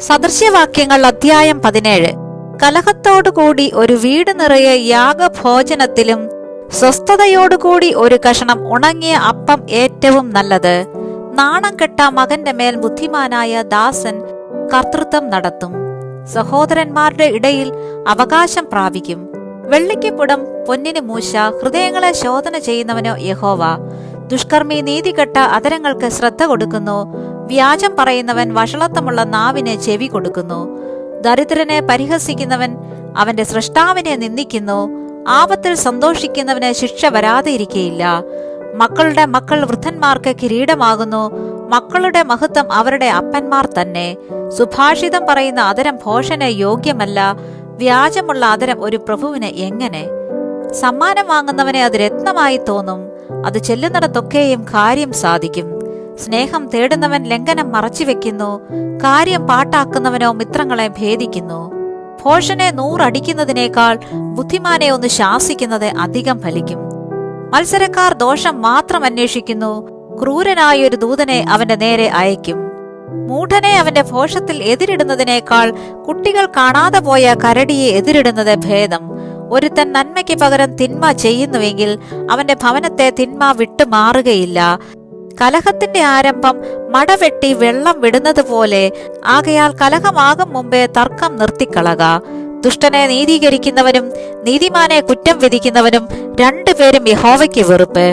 സദൃശ്യവാക്യങ്ങൾ അധ്യായം 17. കലഹത്തോടുകൂടി ഒരു വീട് നിറയെ യാഗഭോജനത്തിലും സ്വസ്ഥതയോടുകൂടി ഒരു കഷണം ഉണങ്ങിയ അപ്പം ഏറ്റവും നല്ലത്. നാണം കെട്ട മകന്റെ മേൽ ബുദ്ധിമാനായ ദാസൻ കർത്തൃത്വം നടത്തും. സഹോദരന്മാരുടെ ഇടയിൽ അവകാശം പ്രാപിക്കും. വെള്ളിക്ക് പുടം, പൊന്നിന് മൂശ, ഹൃദയങ്ങളെ ശോധന ചെയ്യുന്നവനോ യഹോവ. ദുഷ്കർമ്മി നീതികെട്ട അധരങ്ങൾക്ക് ശ്രദ്ധ കൊടുക്കുന്നു. വ്യാജം പറയുന്നവൻ വഷളത്വമുള്ള നാവിന് ചെവി കൊടുക്കുന്നു. ദരിദ്രനെ പരിഹസിക്കുന്നവൻ അവന്റെ സൃഷ്ടാവിനെ നിന്ദിക്കുന്നു. ആപത്തിൽ സന്തോഷിക്കുന്നവന് ശിക്ഷ വരാതെ ഇരിക്കയില്ല. മക്കളുടെ മക്കൾ വൃദ്ധന്മാർക്ക് കിരീടമാകുന്നു. മക്കളുടെ മഹത്വം അവരുടെ അപ്പന്മാർ തന്നെ. സുഭാഷിതം പറയുന്ന അധരം ഭോഷന് യോഗ്യമല്ല. വ്യാജമുള്ള അധരം ഒരു പ്രഭുവിന് എങ്ങനെ? സമ്മാനം വാങ്ങുന്നവനെ അത് രത്നമായി തോന്നും. അത് ചെല്ലുന്നിടത്തൊക്കെയും കാര്യം സാധിക്കും. സ്നേഹം തേടുന്നവൻ ലംഘനം മറച്ചുവെക്കുന്നു. കാര്യം പാട്ടാക്കുന്നവനോ മിത്രങ്ങളെ ഭേദിക്കുന്നു. ഭോഷനെ 100 അടിക്കുന്നതിനേക്കാൾ ബുദ്ധിമാനെ ഒന്ന് ശാസിക്കുന്നത് അധികം ഫലിക്കും. മത്സരക്കാർ ദോഷം മാത്രം അന്വേഷിക്കുന്നു. ക്രൂരനായൊരു ദൂതനെ അവന്റെ നേരെ അയക്കും. മൂഢനെ അവന്റെ ഭോഷത്തിൽ എതിരിടുന്നതിനേക്കാൾ കുട്ടികൾ കാണാതെ പോയ കരടിയെ എതിരിടുന്നത് ഭേദം. ഒരുത്തൻ നന്മയ്ക്ക് പകരം തിന്മ ചെയ്യുന്നുവെങ്കിൽ അവന്റെ ഭവനത്തെ തിന്മ വിട്ടുമാറുകയില്ല. കലഹത്തിന്റെ ആരംഭം മടവെട്ടി വെള്ളം വിടുന്നത് പോലെ. ആകയാൽ കലഹമാകും മുമ്പേ തർക്കം നിർത്തിക്കളക. ദുഷ്ടനെ നീതീകരിക്കുന്നവനും നീതിമാനെ കുറ്റം വിധിക്കുന്നവനും രണ്ടുപേരും യഹോവയ്ക്ക് വെറുപ്പ്.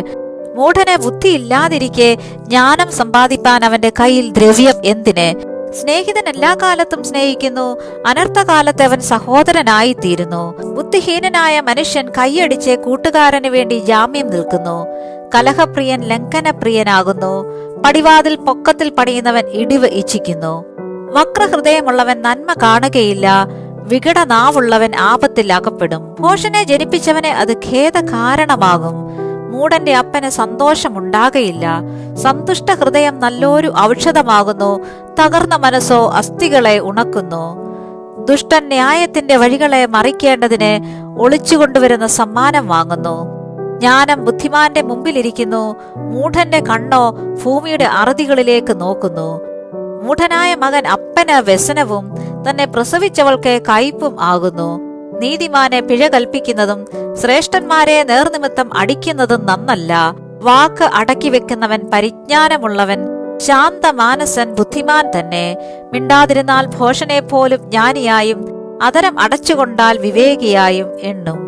മൂഢന് ബുദ്ധിയില്ലാതിരിക്കെ ജ്ഞാനം സമ്പാദിപ്പാൻ അവന്റെ കയ്യിൽ ദ്രവ്യം എന്തിന്? സ്നേഹിതൻ എല്ലാ കാലത്തും സ്നേഹിക്കുന്നു. അനർത്ഥകാലത്ത് അവൻ സഹോദരനായിത്തീരുന്നു. ബുദ്ധിഹീനനായ മനുഷ്യൻ കൈയടിച്ച് കൂട്ടുകാരന് വേണ്ടി ജാമ്യം നിൽക്കുന്നു. കലഹപ്രിയൻ ലംഘനപ്രിയനാകുന്നു. പടിവാതിൽ പൊക്കത്തിൽ പണിയുന്നവൻ ഇടിവ് ഇച്ഛിക്കുന്നു. വക്രഹൃദയമുള്ളവൻ നന്മ കാണുകയില്ല. വികടനാവുള്ളവൻ ആപത്തിൽ അകപ്പെടും. ഭോഷനെ ജനിപ്പിച്ചവനെ അത് ഖേദ കാരണമാകും. മൂഢന്റെ അപ്പന് സന്തോഷമുണ്ടാകയില്ല. സന്തുഷ്ട ഹൃദയം നല്ലൊരു ഔഷധമാകുന്നു. തകർന്ന മനസ്സോ അസ്ഥികളെ ഉണക്കുന്നു. ദുഷ്ടൻ ന്യായത്തിന്റെ വഴികളെ മറിക്കേണ്ടതിന് ഒളിച്ചുകൊണ്ടുവരുന്ന സമ്മാനം വാങ്ങുന്നു. ജ്ഞാനം ബുദ്ധിമാന്റെ മുമ്പിലിരിക്കുന്നു. മൂഢന്റെ കണ്ണോ ഭൂമിയുടെ അറുതികളിലേക്ക് നോക്കുന്നു. മൂഢനായ മകൻ അപ്പന് വ്യസനവും തന്നെ പ്രസവിച്ചവൾക്ക് കയ്പും ആകുന്നു. നീതിമാനെ പിഴ കൽപ്പിക്കുന്നതും ശ്രേഷ്ഠന്മാരെ നേർനിമിത്തം അടിക്കുന്നതും നന്നല്ല. വാക്ക് അടക്കി വെക്കുന്നവൻ പരിജ്ഞാനമുള്ളവൻ. ശാന്തമാനസൻ ബുദ്ധിമാൻ തന്നെ. മിണ്ടാതിരുന്നാൽ ഭോഷനെ പോലും ജ്ഞാനിയായും അധരം അടച്ചുകൊണ്ടാൽ വിവേകിയായും എണ്ണും.